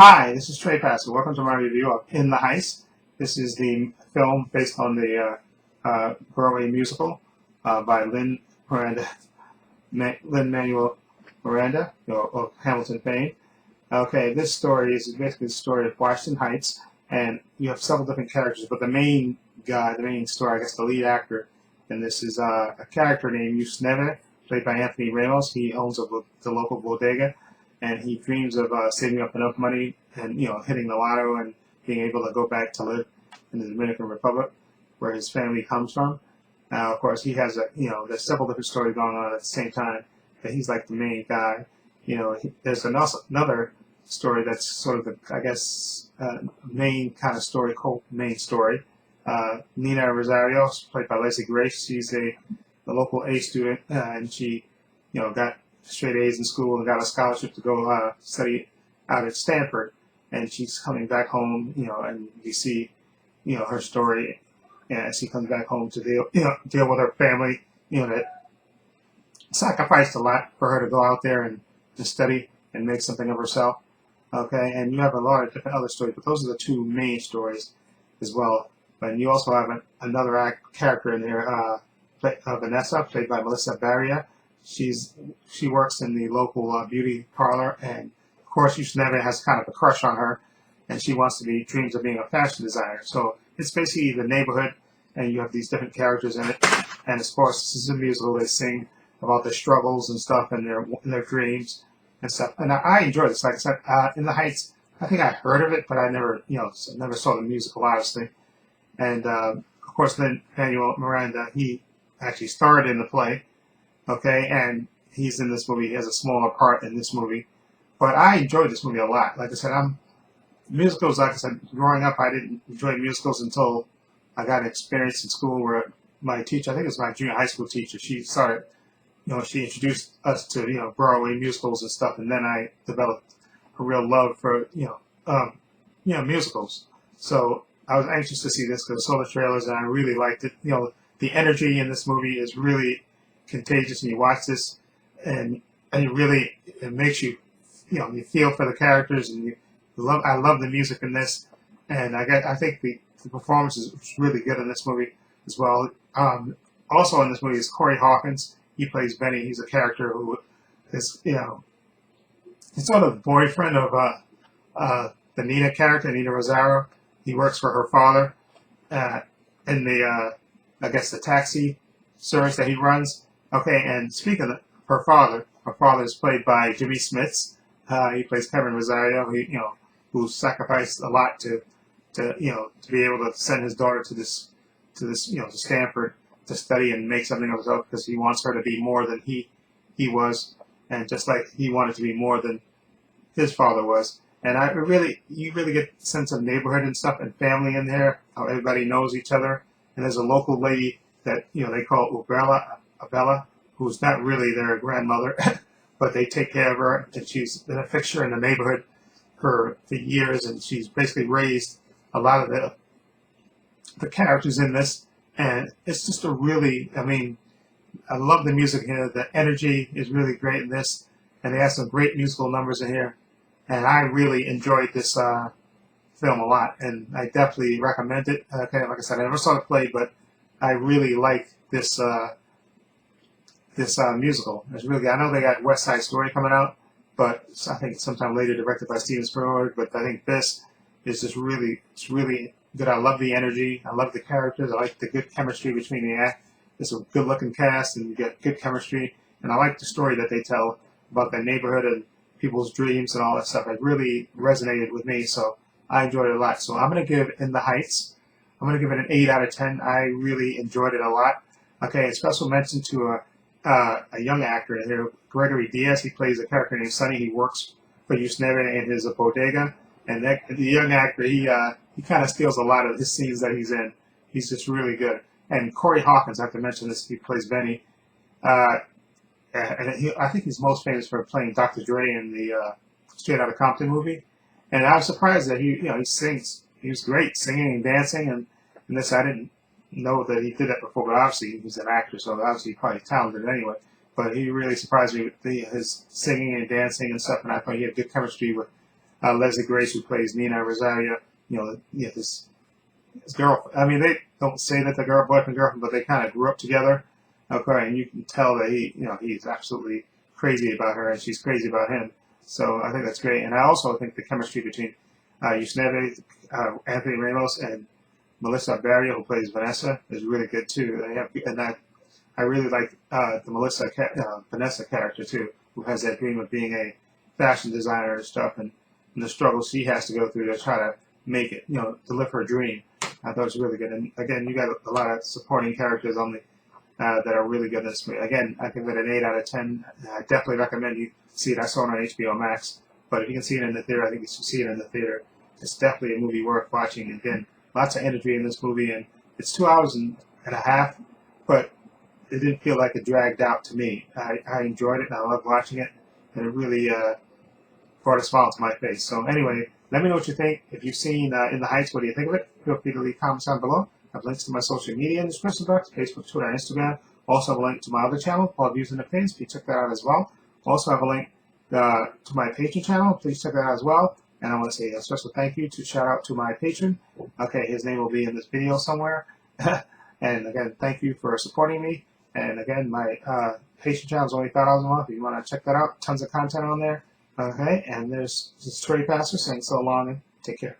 Hi, this is Trey Pascal. Welcome to my review of In the Heights. This is the film based on the Broadway musical by Lin-Manuel Miranda, of Hamilton fame. Okay, this story is basically the story of Washington Heights, and you have several different characters, but the main guy, the main story, I guess the lead actor, and this is a character named Yusneve, played by Anthony Ramos. He owns the local bodega, and he dreams of saving up enough money and hitting the lotto and being able to go back to live in the Dominican Republic, where his family comes from. Now, of course, he has there's several different stories going on at the same time, but he's like the main guy. There's another story that's sort of the, I guess, main kind of story, main story. Nina Rosario, played by Leslie Grace, she's the local A student, and she, got straight A's in school and got a scholarship to go study out at Stanford. And she's coming back home, and you see, her story as she comes back home to deal with her family, that sacrificed a lot for her to go out there and to study and make something of herself. Okay, and you have a lot of different other stories, but those are the two main stories as well. But you also have another character in there, Vanessa, played by Melissa Barria. She works in the local beauty parlor, and of course, Yusneve has kind of a crush on her, and she dreams of being a fashion designer. So it's basically the neighborhood, and you have these different characters in it. And of course, this is a musical. They sing about their struggles and stuff, and their dreams and stuff. And I enjoy this. Like I said, In the Heights, I think I heard of it, but I never, never saw the musical, obviously. And of course, Lin-Manuel Miranda, he actually starred in the play. Okay, and he's in this movie. He has a smaller part in this movie, but I enjoyed this movie a lot. Like I said, musicals. Like I said, growing up, I didn't enjoy musicals until I got an experience in school where my teacher, I think it was my junior high school teacher, she started, she introduced us to Broadway musicals and stuff, and then I developed a real love for musicals. So I was anxious to see this because I saw the trailers and I really liked it. The energy in this movie is really contagious, and you watch this, and it makes you, you feel for the characters, and I love the music in this, and I think the performance is really good in this movie as well. Also in this movie is Corey Hawkins. He plays Benny. He's a character who is, he's sort of boyfriend of the Nina character, Nina Rosario. He works for her father in the, I guess, the taxi service that he runs. Okay, and speaking of her father is played by Jimmy Smits. He plays Kevin Rosario, who sacrificed a lot to be able to send his daughter to Stanford to study and make something of himself, because he wants her to be more than he was, and just like he wanted to be more than his father was. And you really get a sense of neighborhood and stuff and family in there, how everybody knows each other. And there's a local lady that they call Abella, who's not really their grandmother, but they take care of her, and she's been a fixture in the neighborhood for years, and she's basically raised a lot of the characters in this, and it's just I love the music here. The energy is really great in this, and they have some great musical numbers in here, and I really enjoyed this film a lot, and I definitely recommend it. Okay, like I said, I never saw the play, but I really like this musical. It's really good. I know they got West Side Story coming out, but I think sometime later, directed by Steven Spielberg. But I think this is just it's really good. I love the energy. I love the characters. I like the good chemistry between the act. It's a good-looking cast, and you get good chemistry. And I like the story that they tell about the neighborhood and people's dreams and all that stuff. It really resonated with me, so I enjoyed it a lot. So I'm going to give In the Heights, I'm going to give it an 8 out of 10. I really enjoyed it a lot. Okay, a special mention to a young actor in here, Gregory Diaz. He plays a character named Sonny. He works for Yusneve in his bodega. And the young actor, he kind of steals a lot of his scenes that he's in. He's just really good. And Corey Hawkins, I have to mention this, he plays Benny. I think he's most famous for playing Dr. Dre in the Straight Outta Compton movie. And I was surprised that he sings. He was great singing and dancing, and this I didn't know that he did that before. But obviously he was an actor, so obviously he's probably talented anyway. But he really surprised me with his singing and dancing and stuff, and I thought he had good chemistry with Leslie Grace, who plays Nina Rosario, his girl. I mean, they don't say that they're boyfriend girlfriend, but they kind of grew up together. Okay, and you can tell that he's absolutely crazy about her, and she's crazy about him. So I think that's great. And I also think the chemistry between Yusneve, Anthony Ramos, and Melissa Barrio, who plays Vanessa, is really good too. I really like the Vanessa character too, who has that dream of being a fashion designer and stuff, and the struggles she has to go through to try to make it, to live her dream. I thought it was really good. And again, you got a lot of supporting characters on the that are really good in this movie. Again, I give it an 8 out of 10. I definitely recommend you see it. I saw it on HBO Max, but if you can see it in the theater, I think you should see it in the theater. It's definitely a movie worth watching. Again, lots of energy in this movie, and it's 2 hours and a half, but it didn't feel like it dragged out to me. I enjoyed it, and I loved watching it, and it really brought a smile to my face. So anyway, let me know what you think. If you've seen In the Heights, what do you think of it? Feel free to leave comments down below. I have links to my social media in the description box, Facebook, Twitter, and Instagram. Also have a link to my other channel called Views and Opinions. Please check that out as well. Also have a link to my Patreon channel. Please check that out as well. And I want to say a special thank you to shout out to my patron. Okay, his name will be in this video somewhere. And again, thank you for supporting me. And again, my Patreon channel is only $5 a month. If you want to check that out, tons of content on there. Okay, and there's Story Pastor saying so long and take care.